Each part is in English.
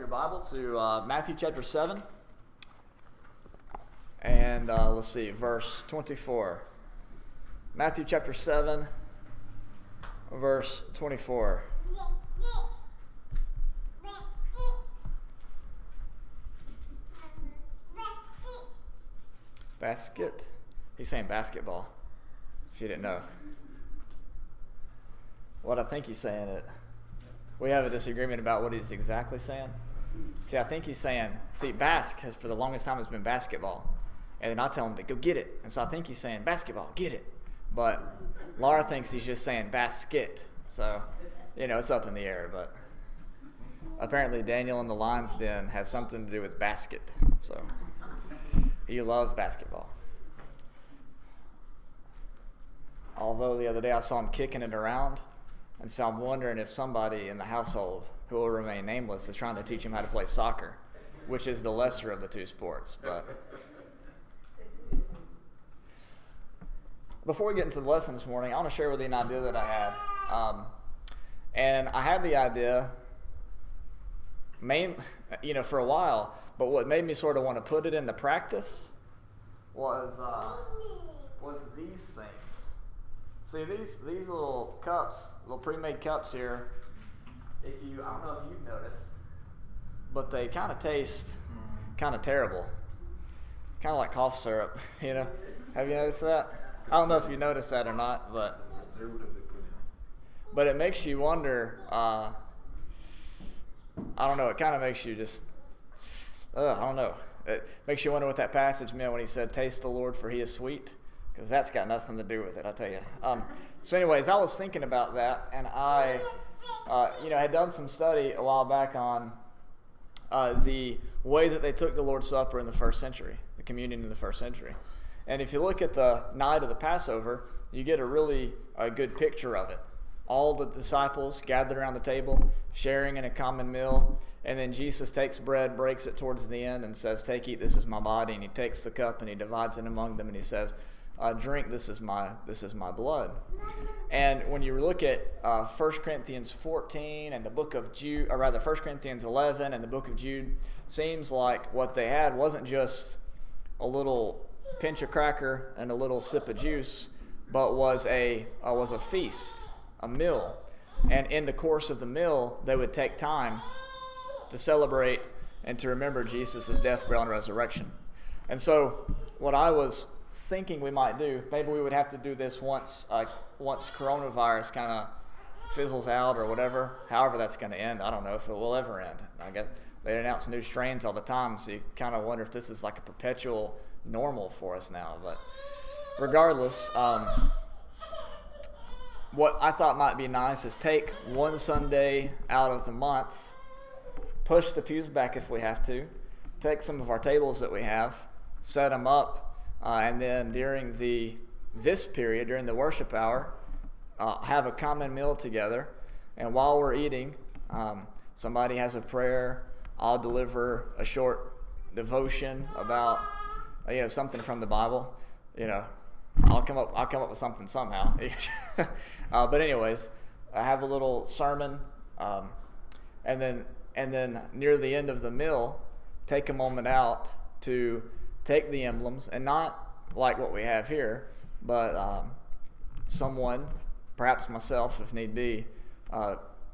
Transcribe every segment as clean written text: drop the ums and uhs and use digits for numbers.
your Bible to Matthew chapter 7, and let's see, verse 24. Matthew chapter 7, verse 24. Basket? He's saying basketball, if you didn't know. What I think he's saying it. We have a disagreement about what he's exactly saying. See, I think he's saying, bask has for the longest time has been basketball. And then I tell him to go get it. And so I think he's saying basketball, get it. But Laura thinks he's just saying basket. So, it's up in the air. But apparently Daniel in the lion's den has something to do with basket. So he loves basketball. Although the other day I saw him kicking it around. And so I'm wondering if somebody in the household who will remain nameless is trying to teach him how to play soccer, which is the lesser of the two sports. But before we get into the lesson this morning, I want to share with you an idea that I had. And I had the idea, for a while, but what made me sort of want to put it into practice was these things. See, these little cups, little pre-made cups here, I don't know if you've noticed, but they kind of taste kind of terrible. Kind of like cough syrup, Have you noticed that? I don't know if you noticed that or not, but it makes you wonder, I don't know, it kind of makes you just, I don't know. It makes you wonder what that passage meant when he said, taste the Lord for he is sweet. Because that's got nothing to do with it, I tell you. So anyways, I was thinking about that, and I, had done some study a while back on the way that they took the Lord's Supper in the first century, the communion in the first century. And if you look at the night of the Passover, you get a really good picture of it. All the disciples gathered around the table, sharing in a common meal, and then Jesus takes bread, breaks it towards the end, and says, take, eat, this is my body. And he takes the cup and he divides it among them, and he says, drink, this is my blood. And when you look at 1 Corinthians 14 and the book of Jude, or rather 1 Corinthians 11 and the book of Jude, seems like what they had wasn't just a little pinch of cracker and a little sip of juice, but was a feast, a meal. And in the course of the meal, they would take time to celebrate and to remember Jesus' death, burial, and resurrection. And so what I was thinking we might do, maybe we would have to do this once coronavirus kind of fizzles out or whatever, however that's going to end. I don't know if it will ever end. I guess they announce new strains all the time, so you kind of wonder if this is like a perpetual normal for us now. But regardless, what I thought might be nice is take one Sunday out of the month, push the pews back if we have to, take some of our tables that we have, set them up, and then during this period, during the worship hour, have a common meal together. And while we're eating, somebody has a prayer. I'll deliver a short devotion about something from the Bible. I'll come up with something somehow. But anyways, I have a little sermon, and then near the end of the meal, take a moment out to take the emblems, and not like what we have here, but someone, perhaps myself if need be,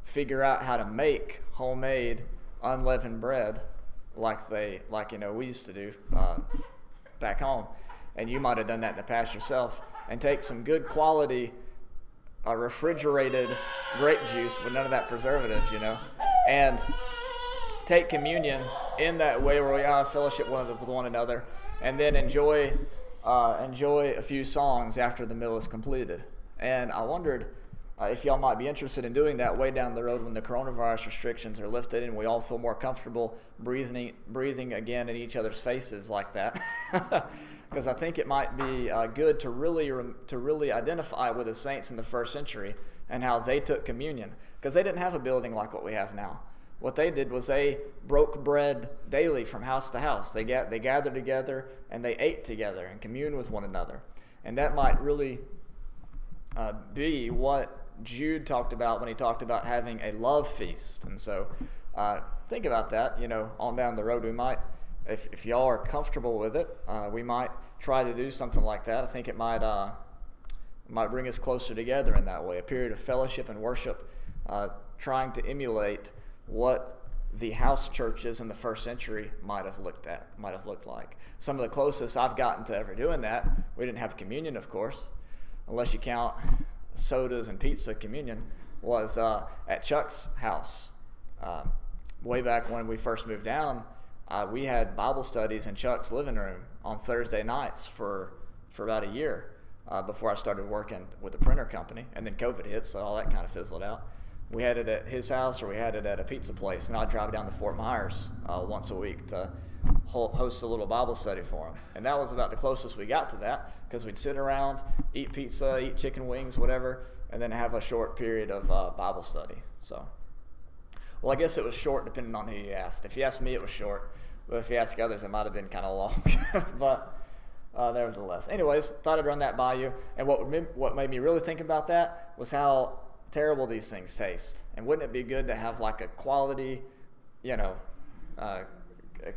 figure out how to make homemade unleavened bread like we used to do back home. And you might have done that in the past yourself, and take some good quality refrigerated grape juice with none of that preservatives, and take communion in that way where we have fellowship with one another, and then enjoy a few songs after the meal is completed. And I wondered if y'all might be interested in doing that way down the road when the coronavirus restrictions are lifted and we all feel more comfortable breathing again in each other's faces like that. Because I think it might be good to really identify with the saints in the first century and how they took communion, because they didn't have a building like what we have now. What they did was they broke bread daily from house to house. They gathered together and they ate together and communed with one another. And that might really be what Jude talked about when he talked about having a love feast. And so think about that. On down the road, we might, if y'all are comfortable with it, we might try to do something like that. I think it might bring us closer together in that way. A period of fellowship and worship, trying to emulate what the house churches in the first century might have looked like. Some of the closest I've gotten to ever doing that, we didn't have communion, of course, unless you count sodas and pizza communion, was at Chuck's house. Way back when we first moved down, we had Bible studies in Chuck's living room on Thursday nights for about a year before I started working with the printer company, and then COVID hit, so all that kind of fizzled out. We had it at his house, or we had it at a pizza place, and I'd drive down to Fort Myers once a week to host a little Bible study for him. And that was about the closest we got to that, because we'd sit around, eat pizza, eat chicken wings, whatever, and then have a short period of Bible study. So, well, I guess it was short depending on who you asked. If you asked me, it was short. But if you ask others, it might have been kind of long. But nevertheless. Anyways, thought I'd run that by you. And what made me really think about that was how terrible these things taste. And wouldn't it be good to have like a quality,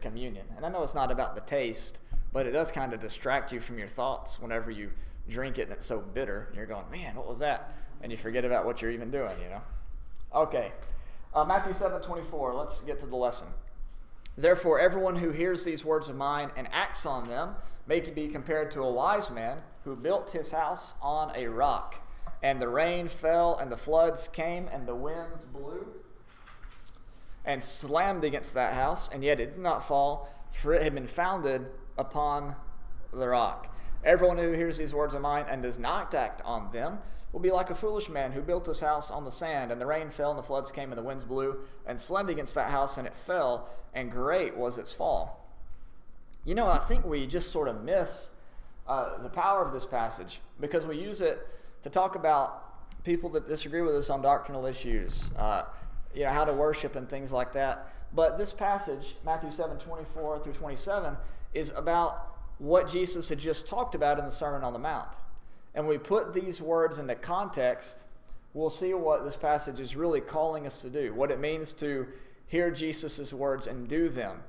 communion? And I know it's not about the taste, but it does kind of distract you from your thoughts whenever you drink it and it's so bitter. And you're going, man, what was that? And you forget about what you're even doing, Okay, Matthew 7:24. Let's get to the lesson. Therefore, everyone who hears these words of mine and acts on them may be compared to a wise man who built his house on a rock. And the rain fell, and the floods came, and the winds blew and slammed against that house, and yet it did not fall, for it had been founded upon the rock. Everyone who hears these words of mine and does not act on them will be like a foolish man who built his house on the sand, and the rain fell, and the floods came, and the winds blew and slammed against that house, and it fell, and great was its fall. I think we just sort of miss the power of this passage, because we use it to talk about people that disagree with us on doctrinal issues, how to worship and things like that. But this passage, Matthew 7:24 through 27, is about what Jesus had just talked about in the Sermon on the Mount. And we put these words into context, we'll see what this passage is really calling us to do, what it means to hear Jesus' words and do them.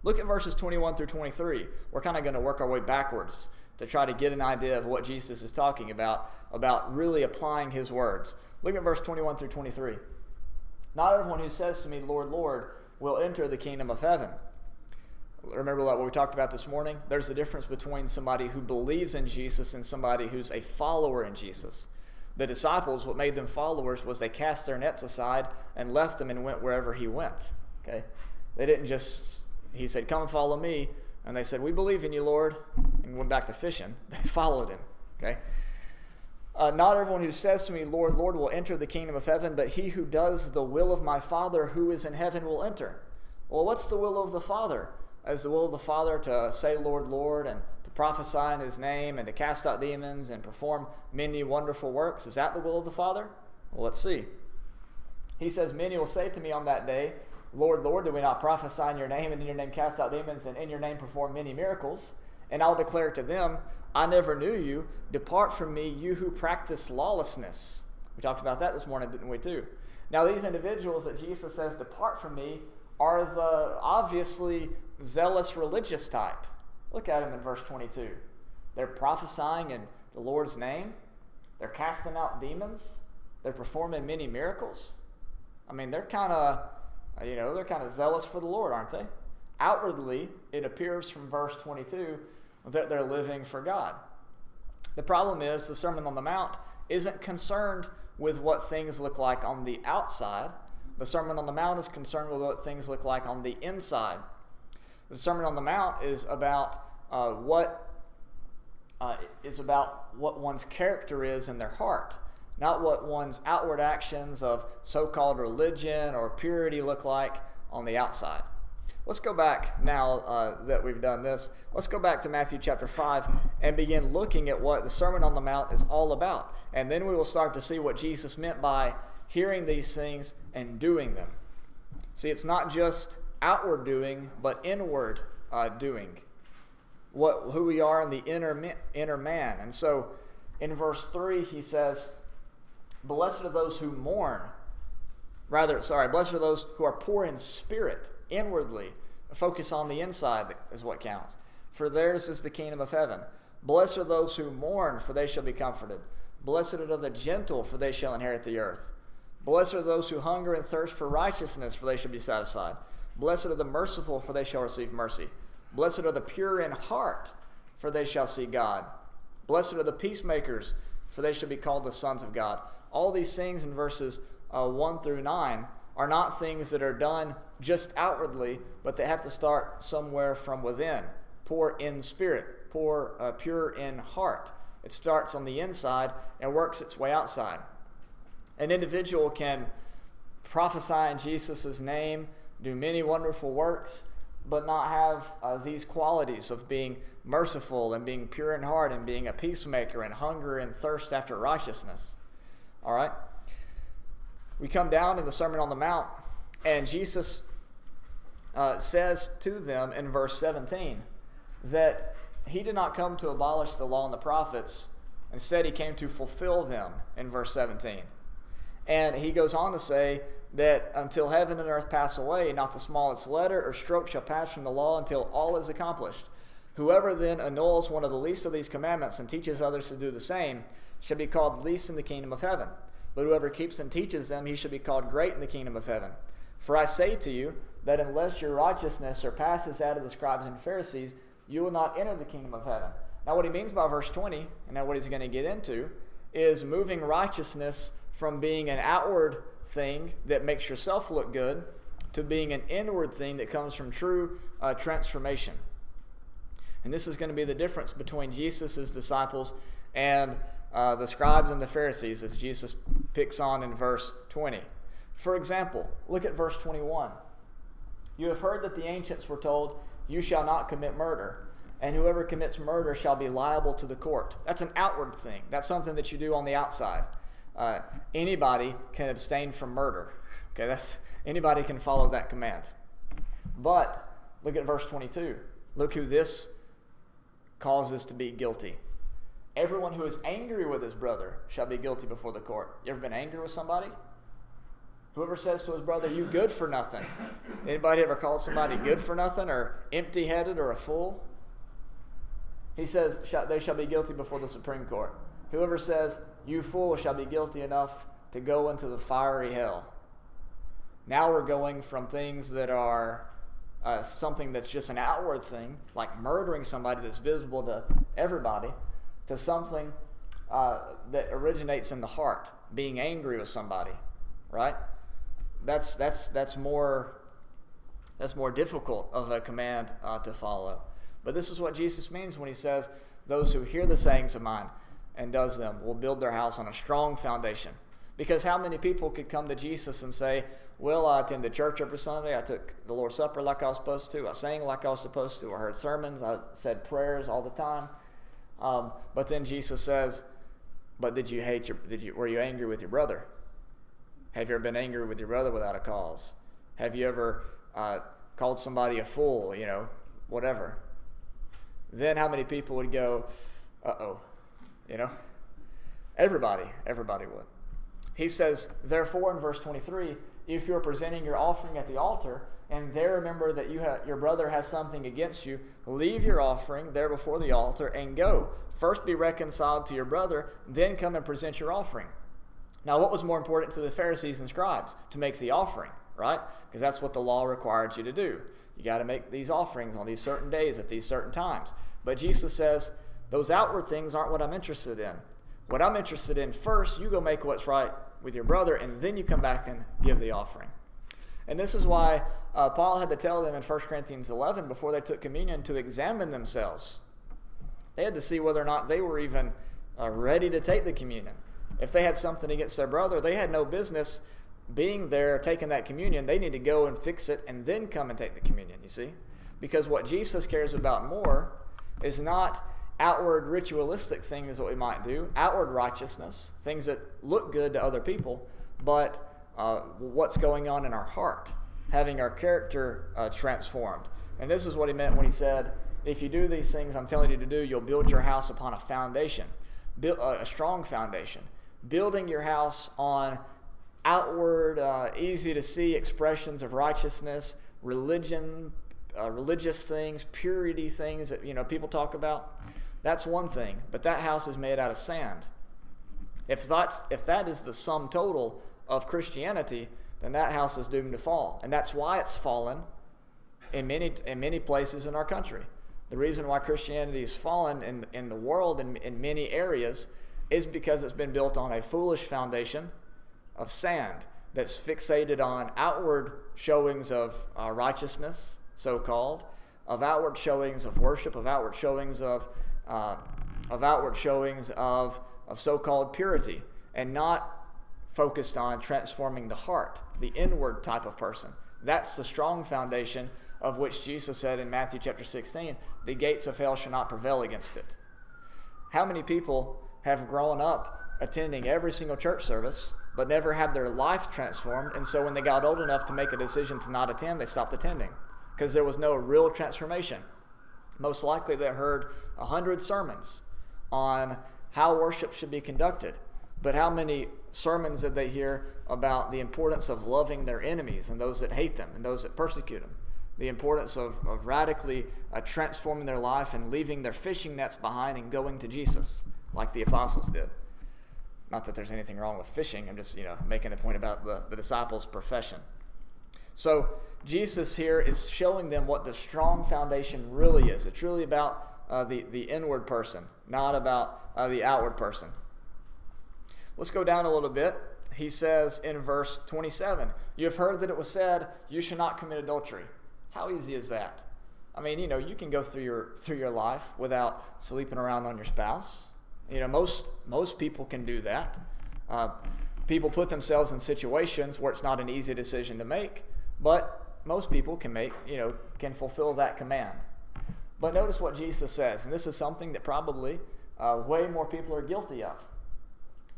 Look at verses 21 through 23. We're kind of going to work our way backwards to try to get an idea of what Jesus is talking about really applying his words. Look at verse 21 through 23. Not everyone who says to me, Lord, Lord, will enter the kingdom of heaven. Remember what we talked about this morning? There's a difference between somebody who believes in Jesus and somebody who's a follower in Jesus. The disciples, what made them followers was they cast their nets aside and left them and went wherever he went. Okay? They didn't just, he said, come and follow me. And they said, we believe in you, Lord, and went back to fishing. They followed him. Okay? Not everyone who says to me, Lord, Lord, will enter the kingdom of heaven, but he who does the will of my Father who is in heaven will enter. Well, what's the will of the Father? Is the will of the Father to say, Lord, Lord, and to prophesy in his name, and to cast out demons, and perform many wonderful works? Is that the will of the Father? Well, let's see. He says, many will say to me on that day, Lord, Lord, did we not prophesy in your name, and in your name cast out demons, and in your name perform many miracles? And I'll declare to them, I never knew you. Depart from me, you who practice lawlessness. We talked about that this morning, didn't we, too? Now, these individuals that Jesus says, depart from me, are the obviously zealous religious type. Look at them in verse 22. They're prophesying in the Lord's name. They're casting out demons. They're performing many miracles. I mean, they're kind of zealous for the Lord, aren't they? Outwardly, it appears from verse 22 that they're living for God. The problem is the Sermon on the Mount isn't concerned with what things look like on the outside. The Sermon on the Mount is concerned with what things look like on the inside. The Sermon on the Mount is about what one's character is in their heart, not what one's outward actions of so-called religion or purity look like on the outside. Let's go back now that we've done this. Let's go back to Matthew chapter 5 and begin looking at what the Sermon on the Mount is all about. And then we will start to see what Jesus meant by hearing these things and doing them. See, it's not just outward doing, but inward doing. Who we are in the inner man. And so in verse 3 he says, blessed are those who mourn. Blessed are those who are poor in spirit, inwardly. Focus on the inside is what counts. For theirs is the kingdom of heaven. Blessed are those who mourn, for they shall be comforted. Blessed are the gentle, for they shall inherit the earth. Blessed are those who hunger and thirst for righteousness, for they shall be satisfied. Blessed are the merciful, for they shall receive mercy. Blessed are the pure in heart, for they shall see God. Blessed are the peacemakers, for they shall be called the sons of God. All these things in verses 1 through 9 are not things that are done just outwardly, but they have to start somewhere from within. Poor in spirit, pure in heart. It starts on the inside and works its way outside. An individual can prophesy in Jesus' name, do many wonderful works, but not have these qualities of being merciful and being pure in heart and being a peacemaker and hunger and thirst after righteousness. All right? We come down in the Sermon on the Mount, and Jesus says to them in verse 17 that he did not come to abolish the law and the prophets. Instead, he came to fulfill them in verse 17. And he goes on to say that until heaven and earth pass away, not the smallest letter or stroke shall pass from the law until all is accomplished. Whoever then annuls one of the least of these commandments and teaches others to do the same shall be called least in the kingdom of heaven. But whoever keeps and teaches them, he shall be called great in the kingdom of heaven. For I say to you that unless your righteousness surpasses that of the scribes and Pharisees, you will not enter the kingdom of heaven. Now what he means by verse 20, and now what he's going to get into, is moving righteousness from being an outward thing that makes yourself look good to being an inward thing that comes from true transformation. And this is going to be the difference between Jesus' disciples and the scribes and the Pharisees, as Jesus picks on in verse 20. For example, look at verse 21. You have heard that the ancients were told, you shall not commit murder, and whoever commits murder shall be liable to the court. That's an outward thing. That's something that you do on the outside. Anybody can abstain from murder. Okay, anybody can follow that command. But look at verse 22. Look who this causes to be guilty. Everyone who is angry with his brother shall be guilty before the court. You ever been angry with somebody? Whoever says to his brother, you good for nothing. Anybody ever called somebody good for nothing or empty-headed or a fool? He says they shall be guilty before the Supreme Court. Whoever says, you fool, shall be guilty enough to go into the fiery hell. Now we're going from things that are something that's just an outward thing, like murdering somebody that's visible to everybody, to something that originates in the heart, being angry with somebody, right? That's more difficult of a command to follow. But this is what Jesus means when he says, those who hear the sayings of mine and does them will build their house on a strong foundation. Because how many people could come to Jesus and say, well, I attended church every Sunday, I took the Lord's Supper like I was supposed to, I sang like I was supposed to, I heard sermons, I said prayers all the time. But then Jesus says, but were you angry with your brother? Have you ever been angry with your brother without a cause? Have you ever called somebody a fool, whatever? Then how many people would go, uh-oh, Everybody would. He says, therefore, in verse 23, if you're presenting your offering at the altar, and there remember that your brother has something against you, leave your offering there before the altar and go. First be reconciled to your brother, then come and present your offering. Now, what was more important to the Pharisees and scribes? To make the offering, right? Because that's what the law required you to do. You got to make these offerings on these certain days at these certain times. But Jesus says, those outward things aren't what I'm interested in. What I'm interested in, first, you go make what's right with your brother, and then you come back and give the offering. And this is why Paul had to tell them in 1 Corinthians 11, before they took communion, to examine themselves. They had to see whether or not they were even ready to take the communion. If they had something against their brother, they had no business being there, taking that communion. They need to go and fix it and then come and take the communion, you see? Because what Jesus cares about more is not outward ritualistic things that we might do, outward righteousness, things that look good to other people, but what's going on in our heart, having our character transformed. And this is what he meant when he said, if you do these things I'm telling you to do, you'll build your house upon a foundation, a strong foundation. Building your house on outward, easy to see expressions of righteousness, religion, religious things, purity things that people talk about. That's one thing, but that house is made out of sand. If that is the sum total of Christianity, then that house is doomed to fall, and that's why it's fallen in many places in our country. The reason why Christianity has fallen in the world in many areas is because it's been built on a foolish foundation of sand that's fixated on outward showings of righteousness, so-called, of outward showings of worship, of outward showings of so-called purity, and not focused on transforming the heart, the inward type of person. That's the strong foundation of which Jesus said in Matthew chapter 16, the gates of hell shall not prevail against it. How many people have grown up attending every single church service, but never had their life transformed, and so when they got old enough to make a decision to not attend, they stopped attending because there was no real transformation. Most likely they heard 100 sermons on how worship should be conducted, but how many sermons did they hear about the importance of loving their enemies and those that hate them and those that persecute them? The importance of radically transforming their life and leaving their fishing nets behind and going to Jesus like the apostles did. Not that there's anything wrong with fishing. I'm just making a point about the disciples' profession. So Jesus here is showing them what the strong foundation really is. It's really about the inward person, not about the outward person. Let's go down a little bit. He says in verse 27, you have heard that it was said, you shall not commit adultery. How easy is that? I mean, you can go through your life without sleeping around on your spouse. Most people can do that. People put themselves in situations where it's not an easy decision to make, but most people can fulfill that command. But notice what Jesus says, and this is something that probably way more people are guilty of.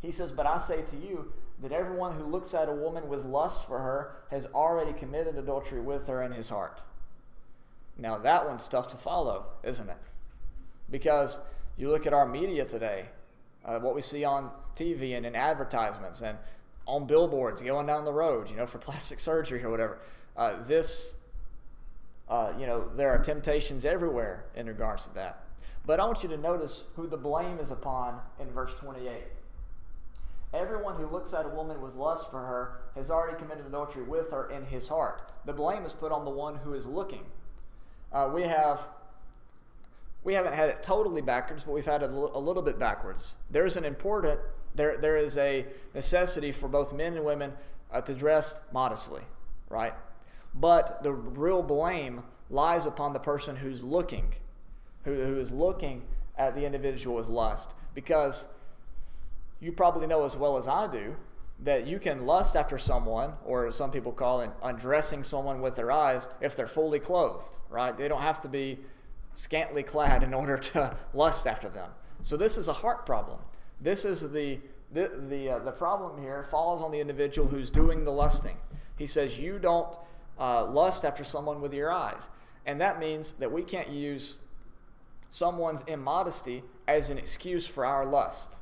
He says, but I say to you that everyone who looks at a woman with lust for her has already committed adultery with her in his heart. Now that one's tough to follow, isn't it? Because you look at our media today, what we see on TV and in advertisements and on billboards going down the road, for plastic surgery or whatever. There are temptations everywhere in regards to that. But I want you to notice who the blame is upon in verse 28. Everyone who looks at a woman with lust for her has already committed adultery with her in his heart. The blame is put on the one who is looking. We haven't had it totally backwards, but we've had it a little bit backwards. There is a necessity for both men and women to dress modestly, right? But the real blame lies upon the person who's looking, who is looking at the individual with lust, because you probably know as well as I do that you can lust after someone, or some people call it undressing someone with their eyes, if they're fully clothed, right? They don't have to be scantily clad in order to lust after them. So this is a heart problem. This is the problem here falls on the individual who's doing the lusting. He says you don't lust after someone with your eyes. And that means that we can't use someone's immodesty as an excuse for our lust.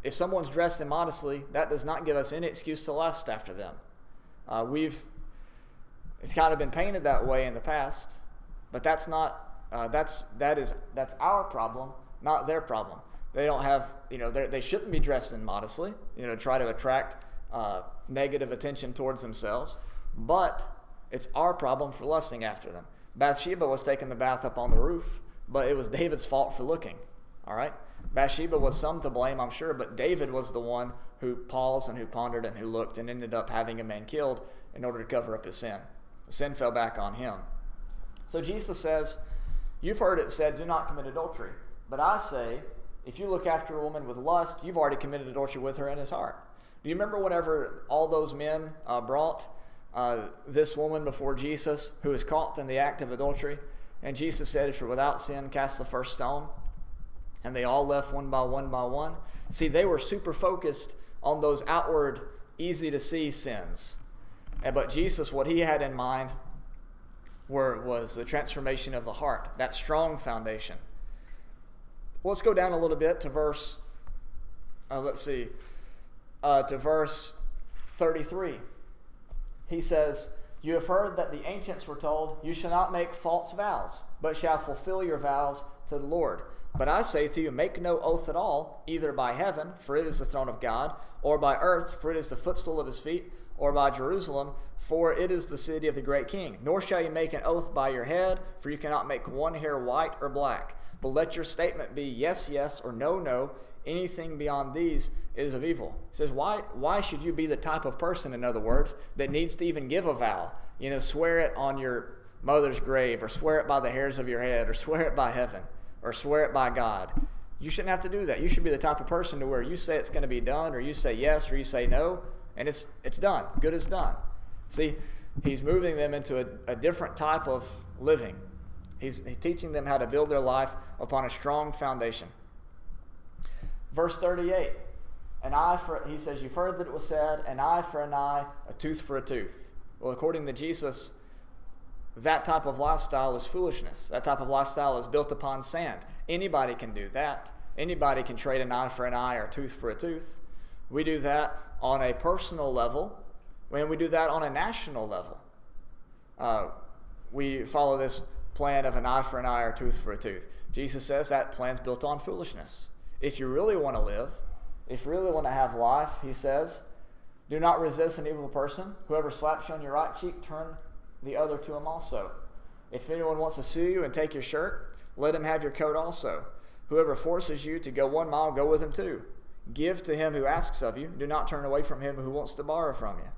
If someone's dressed immodestly, that does not give us any excuse to lust after them. It's kind of been painted that way in the past, but that's our problem, not their problem. They don't have, they shouldn't be dressed immodestly, try to attract negative attention towards themselves, but it's our problem for lusting after them. Bathsheba was taking the bath up on the roof, but it was David's fault for looking, all right? Bathsheba was some to blame, I'm sure, but David was the one who paused and who pondered and who looked and ended up having a man killed in order to cover up his sin. The sin fell back on him. So Jesus says, you've heard it said, do not commit adultery. But I say, if you look after a woman with lust, you've already committed adultery with her in his heart. Do you remember whenever all those men brought this woman before Jesus who was caught in the act of adultery? And Jesus said, if you're without sin, cast the first stone. And they all left one by one by one. See, they were super focused on those outward, easy-to-see sins. But Jesus, what he had in mind was the transformation of the heart, that strong foundation. Well, let's go down a little bit to verse 33. He says, "You have heard that the ancients were told, 'You shall not make false vows, but shall fulfill your vows to the Lord.' But I say to you, make no oath at all, either by heaven, for it is the throne of God, or by earth, for it is the footstool of his feet, or by Jerusalem, for it is the city of the great king. Nor shall you make an oath by your head, for you cannot make one hair white or black. But let your statement be yes, yes, or no, no. Anything beyond these is of evil." He says, why should you be the type of person, in other words, that needs to even give a vow? Swear it on your mother's grave, or swear it by the hairs of your head, or swear it by heaven, or swear it by God. You shouldn't have to do that. You should be the type of person to where you say it's going to be done, or you say yes, or you say no, and it's done. Good is done. See, he's moving them into a different type of living. He's teaching them how to build their life upon a strong foundation. Verse 38, he says, "You've heard that it was said, an eye for an eye, a tooth for a tooth." Well, according to Jesus, that type of lifestyle is foolishness. That type of lifestyle is built upon sand. Anybody can do that. Anybody can trade an eye for an eye or a tooth for a tooth. We do that on a personal level, when we do that on a national level. We follow this plan of an eye for an eye or a tooth for a tooth. Jesus says that plan's built on foolishness. If you really want to live, if you really want to have life, he says, "Do not resist an evil person. Whoever slaps you on your right cheek, turn the other to him also. If anyone wants to sue you and take your shirt, let him have your coat also. Whoever forces you to go 1 mile, go with him 2. Give to him who asks of you. Do not turn away from him who wants to borrow from you."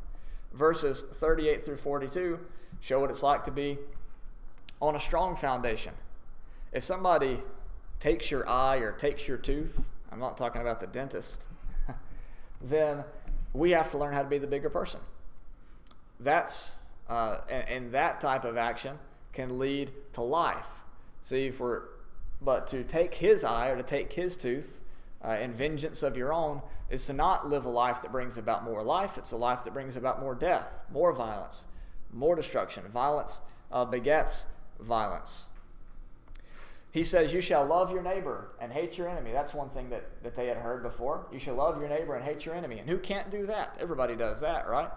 Verses 38 through 42 show what it's like to be on a strong foundation. If somebody takes your eye or takes your tooth, I'm not talking about the dentist, then we have to learn how to be the bigger person. And that type of action can lead to life. See, but to take his eye or to take his tooth in vengeance of your own is to not live a life that brings about more life. It's a life that brings about more death, more violence, more destruction. Violence begets violence. He says, "You shall love your neighbor and hate your enemy." That's one thing that they had heard before. You shall love your neighbor and hate your enemy. And who can't do that? Everybody does that, right?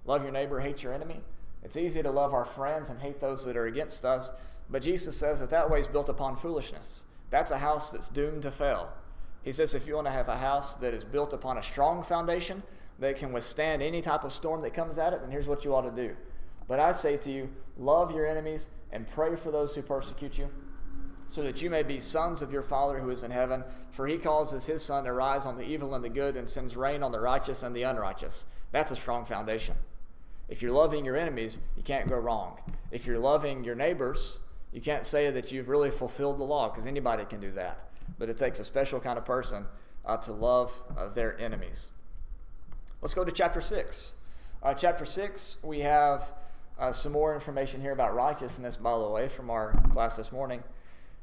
Love your neighbor, hate your enemy. It's easy to love our friends and hate those that are against us. But Jesus says that way is built upon foolishness. That's a house that's doomed to fail. He says if you want to have a house that is built upon a strong foundation that can withstand any type of storm that comes at it, then here's what you ought to do. But I say to you, love your enemies and pray for those who persecute you, so that you may be sons of your Father who is in heaven. For he causes his sun to rise on the evil and the good, and sends rain on the righteous and the unrighteous. That's a strong foundation. If you're loving your enemies, you can't go wrong. If you're loving your neighbors, you can't say that you've really fulfilled the law, because anybody can do that. But it takes a special kind of person to love their enemies. Let's go to chapter 6. Chapter 6, we have some more information here about righteousness, by the way, from our class this morning.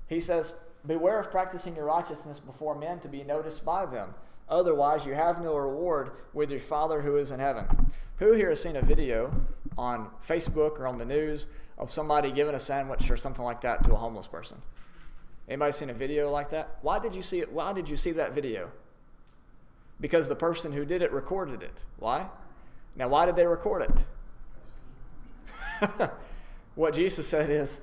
He says, "Beware of practicing your righteousness before men to be noticed by them. Otherwise, you have no reward with your Father who is in heaven." Who here has seen a video on Facebook or on the news of somebody giving a sandwich or something like that to a homeless person? Anybody seen a video like that? Why did you see it? Why did you see that video? Because the person who did it recorded it. Why? Now, why did they record it? What Jesus said is,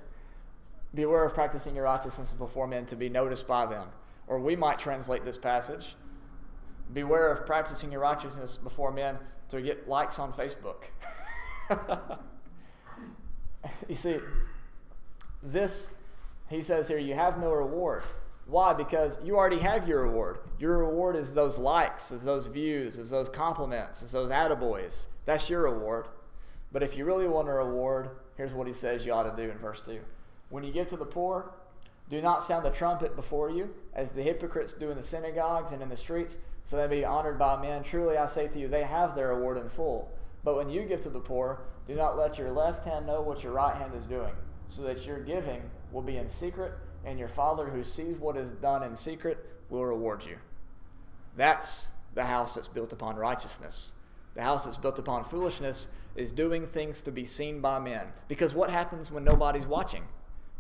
"Beware of practicing your righteousness before men to be noticed by them." Or we might translate this passage, "Beware of practicing your righteousness before men to get likes on Facebook." You see, he says here, you have no reward. Why? Because you already have your reward. Your reward is those likes, is those views, is those compliments, is those attaboys. That's your reward. But if you really want a reward, here's what he says you ought to do in verse 2. "When you give to the poor, do not sound the trumpet before you, as the hypocrites do in the synagogues and in the streets, so they may be honored by men. Truly I say to you, they have their reward in full. But when you give to the poor, do not let your left hand know what your right hand is doing, so that your giving will be in secret, and your Father who sees what is done in secret will reward you." That's the house that's built upon righteousness. The house that's built upon foolishness is doing things to be seen by men. Because what happens when nobody's watching?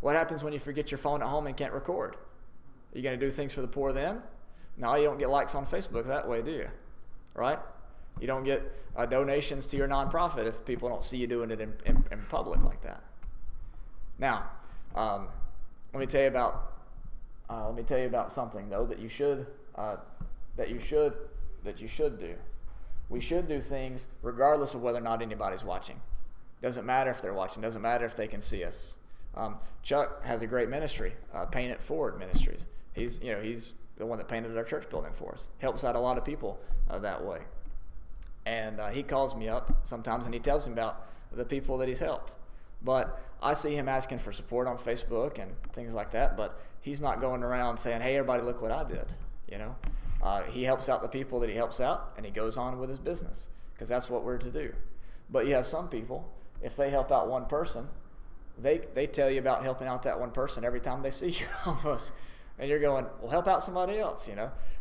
What happens when you forget your phone at home and can't record? Are you going to do things for the poor then? No, you don't get likes on Facebook that way, do you? Right? You don't get donations to your nonprofit if people don't see you doing it in public like that. Now, let me tell you about something though that you should do. We should do things regardless of whether or not anybody's watching. Doesn't matter if they're watching. Doesn't matter if they can see us. Chuck has a great ministry, Paint It Forward Ministries. He's the one that painted our church building for us. Helps out a lot of people that way. And he calls me up sometimes and he tells me about the people that he's helped. But I see him asking for support on Facebook and things like that, but he's not going around saying, hey, everybody, look what I did. He helps out the people that he helps out, and he goes on with his business, because that's what we're to do. But you have some people, if they help out one person, they tell you about helping out that one person every time they see you almost. And you're going, well, help out somebody else,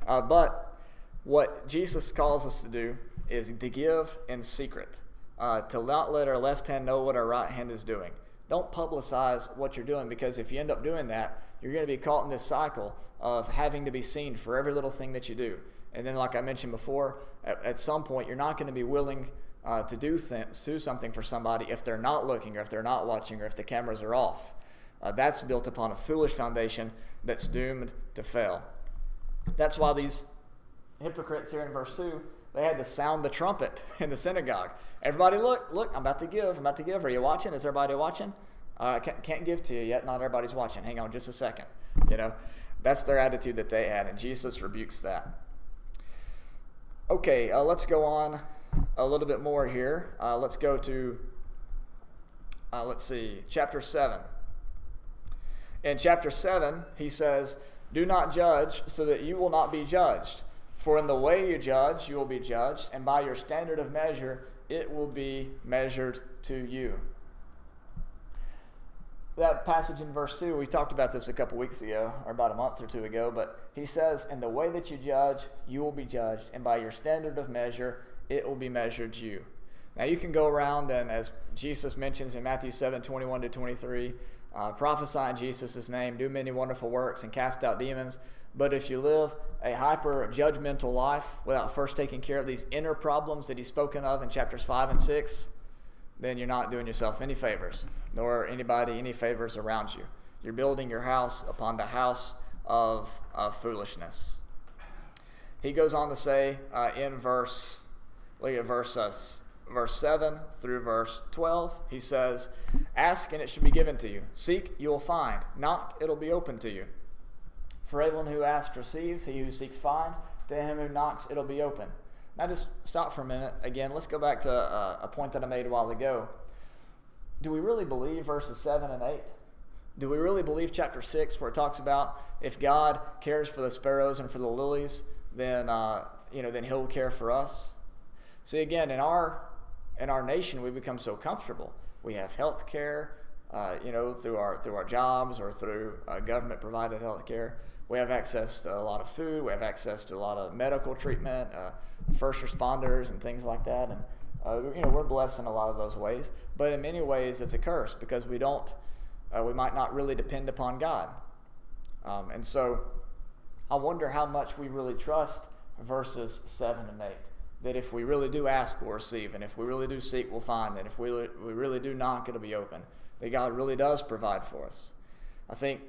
But what Jesus calls us to do is to give in secret, to not let our left hand know what our right hand is doing. Don't publicize what you're doing, because if you end up doing that, you're going to be caught in this cycle of having to be seen for every little thing that you do. And then, like I mentioned before, at some point, you're not going to be willing to do something for somebody if they're not looking, or if they're not watching, or if the cameras are off. That's built upon a foolish foundation that's doomed to fail. That's why these hypocrites here in verse 2, they had to sound the trumpet in the synagogue. Everybody, look, I'm about to give. Are you watching? Is everybody watching? I can't give to you yet. Not everybody's watching. Hang on just a second. That's their attitude that they had, and Jesus rebukes that. Okay, let's go on a little bit more here. Let's go to, chapter 7. In chapter 7, he says, do not judge so that you will not be judged. For in the way you judge, you will be judged, and by your standard of measure, it will be measured to you. That passage in verse 2, we talked about this a couple weeks ago, or about a month or two ago, but he says, in the way that you judge, you will be judged, and by your standard of measure, it will be measured to you. Now you can go around and, as Jesus mentions in Matthew 7:21-23, prophesy in Jesus' name, do many wonderful works, and cast out demons. But if you live a hyper-judgmental life without first taking care of these inner problems that he's spoken of in chapters 5 and 6, then you're not doing yourself any favors, nor anybody any favors around you. You're building your house upon the house of foolishness. He goes on to say verse 7 through verse 12, he says, ask and it shall be given to you. Seek, you will find. Knock, it'll be open to you. For everyone who asks receives, he who seeks finds. To him who knocks, it'll be open. Now just stop for a minute. Again, let's go back to a point that I made a while ago. Do we really believe verses 7 and 8? Do we really believe chapter 6 where it talks about if God cares for the sparrows and for the lilies, then he'll care for us? See, again, in our nation, we become so comfortable. We have health care, through our jobs or through government provided health care. We have access to a lot of food. We have access to a lot of medical treatment, first responders and things like that. And we're blessed in a lot of those ways. But in many ways, it's a curse because we might not really depend upon God. And so I wonder how much we really trust verses 7 and 8. That if we really do ask, we'll receive. And if we really do seek, we'll find. And if we really do knock, it'll be open. That God really does provide for us. I think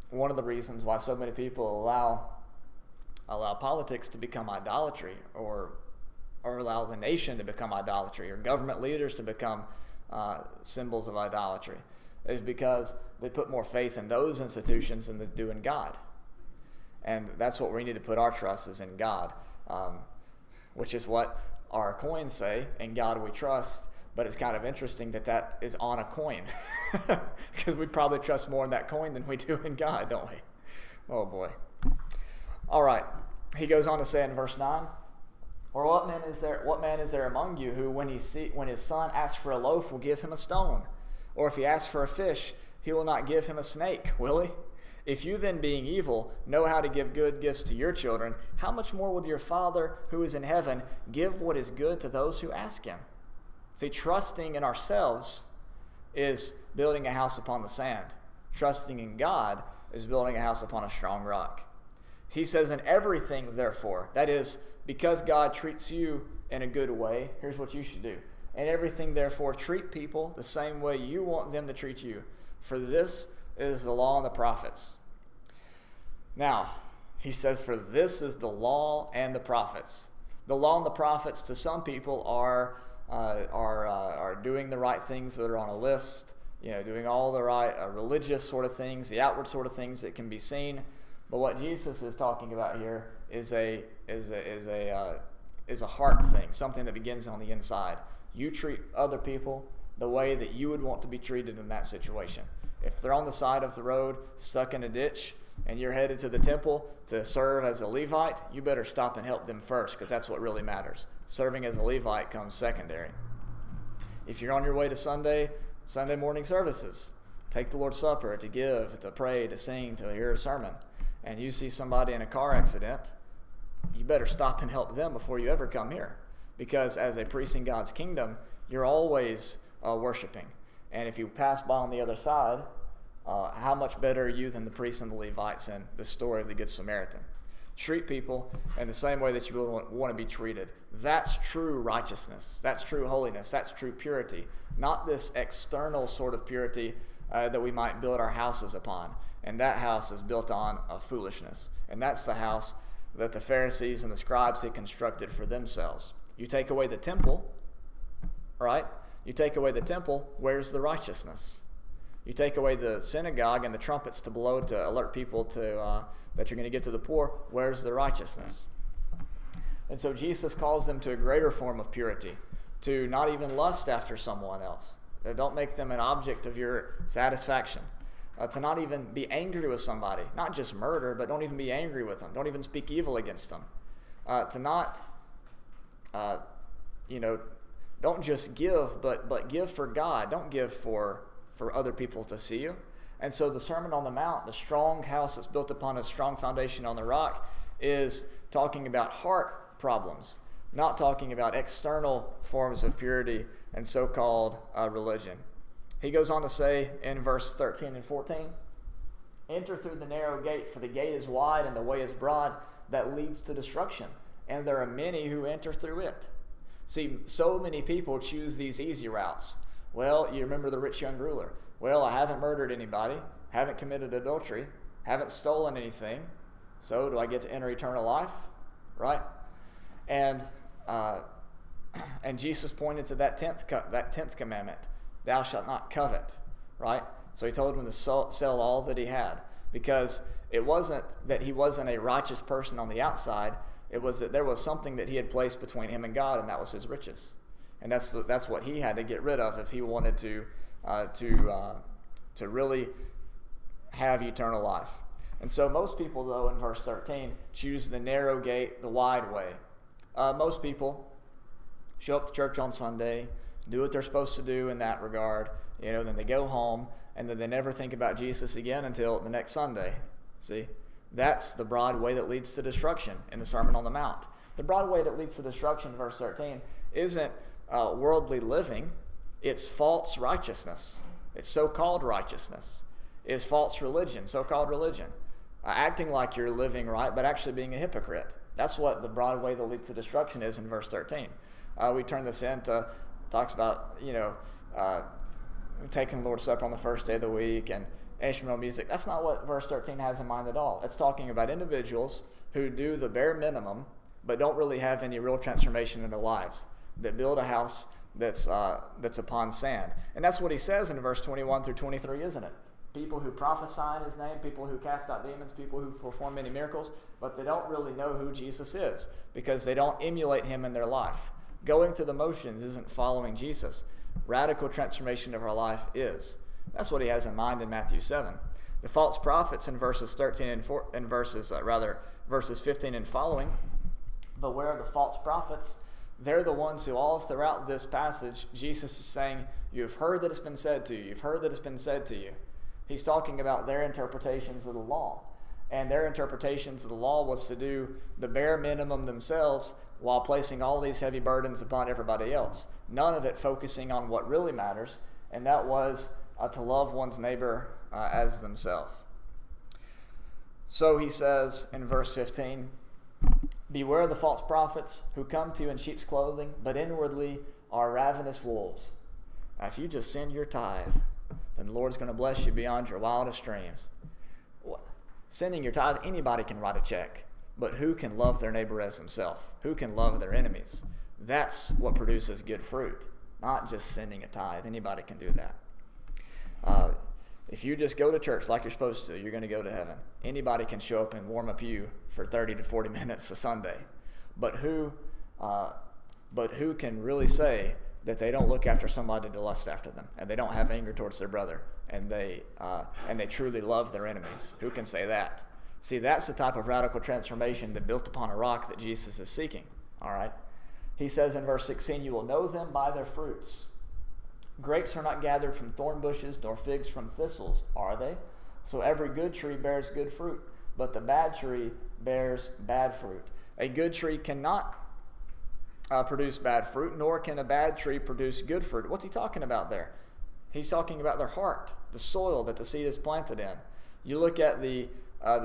one of the reasons why so many people allow politics to become idolatry, or allow the nation to become idolatry, or government leaders to become symbols of idolatry, is because they put more faith in those institutions than they do in God. And that's what we need to put our trust is in God, which is what our coins say, in God we trust. But it's kind of interesting that is on a coin, because we probably trust more in that coin than we do in God, don't we? Oh boy. All right. He goes on to say in verse 9, or what man is there among you who, when his son asks for a loaf, will give him a stone? Or if he asks for a fish, he will not give him a snake, will he? If you then, being evil, know how to give good gifts to your children, how much more will your Father who is in heaven give what is good to those who ask him? See, trusting in ourselves is building a house upon the sand. Trusting in God is building a house upon a strong rock. He says, in everything, therefore, that is, because God treats you in a good way, here's what you should do. And everything, therefore, treat people the same way you want them to treat you. For this is the law and the prophets. Now, he says, for this is the law and the prophets. The law and the prophets to some people are doing the right things that are on a list, doing all the right religious sort of things, the outward sort of things that can be seen. But what Jesus is talking about here is a heart thing, something that begins on the inside. You treat other people the way that you would want to be treated in that situation. If they're on the side of the road, stuck in a ditch, and you're headed to the temple to serve as a Levite, you better stop and help them first, because that's what really matters. Serving as a Levite comes secondary. If you're on your way to Sunday morning services, take the Lord's Supper to give, to pray, to sing, to hear a sermon, and you see somebody in a car accident, you better stop and help them before you ever come here. Because as a priest in God's kingdom, you're always worshiping. And if you pass by on the other side, how much better are you than the priests and the Levites in the story of the Good Samaritan? Treat people in the same way that you would want to be treated. That's true righteousness. That's true holiness. That's true purity. Not this external sort of purity that we might build our houses upon. And that house is built on foolishness. And that's the house that the Pharisees and the scribes had constructed for themselves. You take away the temple, right? You take away the temple, where's the righteousness? You take away the synagogue and the trumpets to blow to alert people to that you're going to get to the poor, where's the righteousness? And so Jesus calls them to a greater form of purity, to not even lust after someone else. Don't make them an object of your satisfaction. To not even be angry with somebody, not just murder, but don't even be angry with them. Don't even speak evil against them. To not, don't just give, but give for God. Don't give for other people to see you. And so the Sermon on the Mount, the strong house that's built upon a strong foundation on the rock, is talking about heart problems, not talking about external forms of purity and so-called religion. He goes on to say in verse 13 and 14, enter through the narrow gate, for the gate is wide and the way is broad that leads to destruction, and there are many who enter through it. See, so many people choose these easy routes. Well, you remember the rich young ruler. Well, I haven't murdered anybody, haven't committed adultery, haven't stolen anything, so do I get to enter eternal life? Right? And Jesus pointed to that 10th commandment. Thou shalt not covet, right? So he told him to sell all that he had, because it wasn't that he wasn't a righteous person on the outside. It was that there was something that he had placed between him and God, and that was his riches. And that's what he had to get rid of if he wanted to really have eternal life. And so most people, though, in verse 13, choose the narrow gate, the wide way. Most people show up to church on Sunday, do what they're supposed to do in that regard, then they go home, and then they never think about Jesus again until the next Sunday. See? That's the broad way that leads to destruction in the Sermon on the Mount. The broad way that leads to destruction, verse 13, isn't worldly living. It's false righteousness. It's so-called righteousness. It's false religion, so-called religion. Acting like you're living right, but actually being a hypocrite. That's what the broad way that leads to destruction is in verse 13. We turn this into, talks about, taking the Lord's Supper on the first day of the week and instrumental music. That's not what verse 13 has in mind at all. It's talking about individuals who do the bare minimum, but don't really have any real transformation in their lives, that build a house that's upon sand. And that's what he says in verse 21 through 23, isn't it? People who prophesy in his name, people who cast out demons, people who perform many miracles, but they don't really know who Jesus is because they don't emulate him in their life. Going through the motions isn't following Jesus. Radical transformation of our life is. That's what he has in mind in Matthew 7. The false prophets in verses 13 and verses 15 and following. Beware of the false prophets. They're the ones who all throughout this passage, Jesus is saying, you've heard that it's been said to you. You've heard that it's been said to you. He's talking about their interpretations of the law. And their interpretations of the law was to do the bare minimum themselves while placing all these heavy burdens upon everybody else. None of it focusing on what really matters, and that was to love one's neighbor as themselves. So he says in verse 15, Beware of the false prophets who come to you in sheep's clothing, but inwardly are ravenous wolves. Now, if you just send your tithe, then the Lord's going to bless you beyond your wildest dreams. Sending your tithe, anybody can write a check, but who can love their neighbor as himself? Who can love their enemies? That's what produces good fruit, not just sending a tithe. Anybody can do that. If you just go to church like you're supposed to, you're going to go to heaven. Anybody can show up and warm a pew for 30 to 40 minutes a Sunday. But who can really say that they don't look after somebody to lust after them, and they don't have anger towards their brother, and they truly love their enemies? Who can say that? See, that's the type of radical transformation that built upon a rock that Jesus is seeking. All right? He says in verse 16, you will know them by their fruits. Grapes are not gathered from thorn bushes, nor figs from thistles, are they? So every good tree bears good fruit, but the bad tree bears bad fruit. A good tree cannot produce bad fruit, nor can a bad tree produce good fruit. What's he talking about there? He's talking about their heart, the soil that the seed is planted in. You look at the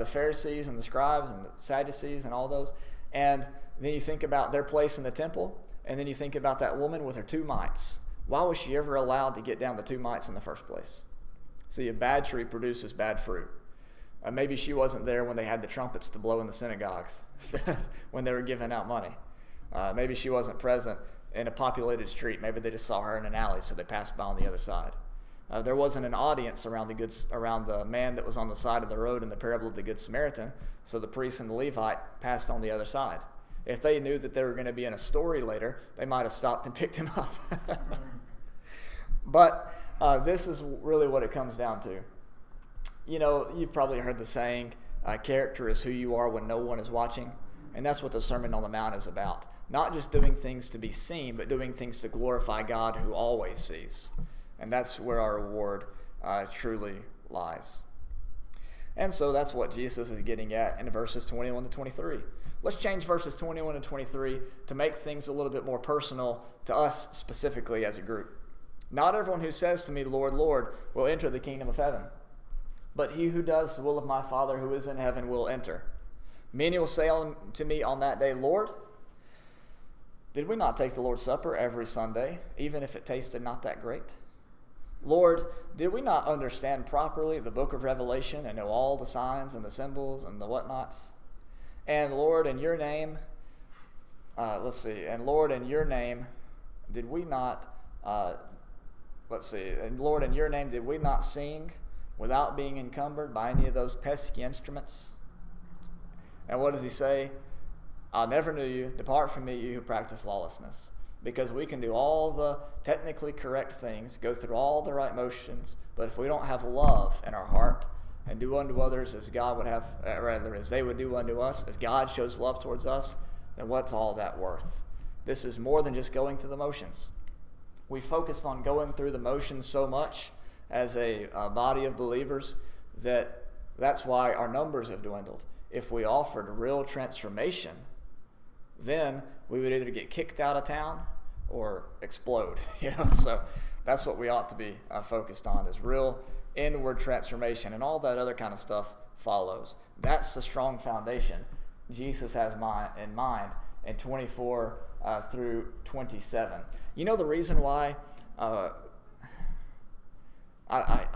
Pharisees and the scribes and the Sadducees and all those, and then you think about their place in the temple, and then you think about that woman with her 2 mites. Why was she ever allowed to get down the 2 mites in the first place? See, a bad tree produces bad fruit. Maybe she wasn't there when they had the trumpets to blow in the synagogues, when they were giving out money. Maybe she wasn't present in a populated street. Maybe they just saw her in an alley, so they passed by on the other side. There wasn't an audience around the man that was on the side of the road in the parable of the Good Samaritan, so the priest and the Levite passed on the other side. If they knew that they were going to be in a story later, they might have stopped and picked him up. But this is really what it comes down to. You know, you've probably heard the saying, character is who you are when no one is watching. And that's what the Sermon on the Mount is about. Not just doing things to be seen, but doing things to glorify God who always sees. And that's where our reward truly lies. And so that's what Jesus is getting at in verses 21 to 23. Let's change verses 21 and 23 to make things a little bit more personal to us specifically as a group. Not everyone who says to me, Lord, Lord, will enter the kingdom of heaven, but he who does the will of my Father who is in heaven will enter. Many will say to me on that day, Lord, did we not take the Lord's Supper every Sunday, even if it tasted not that great? Lord, did we not understand properly the book of Revelation and know all the signs and the symbols and the whatnots? And Lord, in your name, and Lord, in your name, did we not, and Lord, in your name, did we not sing without being encumbered by any of those pesky instruments? And what does he say? I never knew you. Depart from me, you who practice lawlessness. Because we can do all the technically correct things, go through all the right motions, but if we don't have love in our heart and do unto others as God would have, rather as they would do unto us, as God shows love towards us, then what's all that worth? This is more than just going through the motions. We focused on going through the motions so much as a body of believers that's why our numbers have dwindled. If we offered real transformation, then we would either get kicked out of town or explode. So that's what we ought to be focused on, is real inward transformation, and all that other kind of stuff follows. That's the strong foundation Jesus has in mind in 24 through 27. You know the reason why? I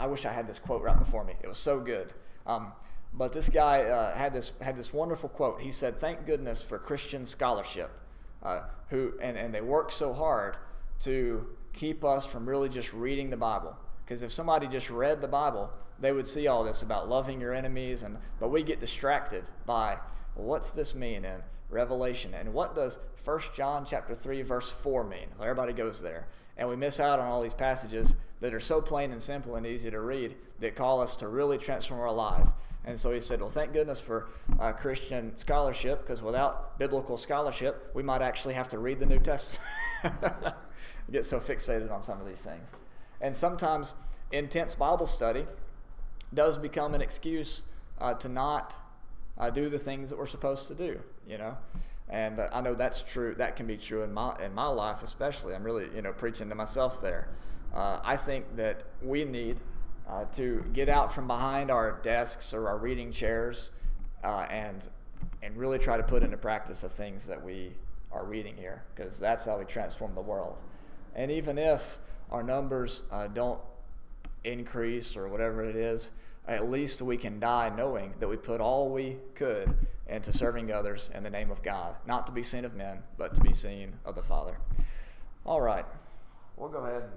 wish I had this quote right before me. It was so good. But this guy had this wonderful quote. He said, "Thank goodness for Christian scholarship, and they work so hard to keep us from really just reading the Bible. Because if somebody just read the Bible, they would see all this about loving your enemies, but we get distracted by, well, what's this mean in Revelation, and what does 1 John chapter 3 verse 4 mean? Well, everybody goes there, and we miss out on all these passages that are so plain and simple and easy to read that call us to really transform our lives." And so he said, well, thank goodness for Christian scholarship, because without biblical scholarship, we might actually have to read the New Testament. Get so fixated on some of these things. And sometimes intense Bible study does become an excuse to not do the things that we're supposed to do, And I know that's true. That can be true in my life especially. I'm really, preaching to myself there. I think that we need to get out from behind our desks or our reading chairs and and really try to put into practice the things that we are reading here, because that's how we transform the world. And even if our numbers don't increase or whatever it is, at least we can die knowing that we put all we could into serving others in the name of God, not to be seen of men, but to be seen of the Father. All right, we'll go ahead and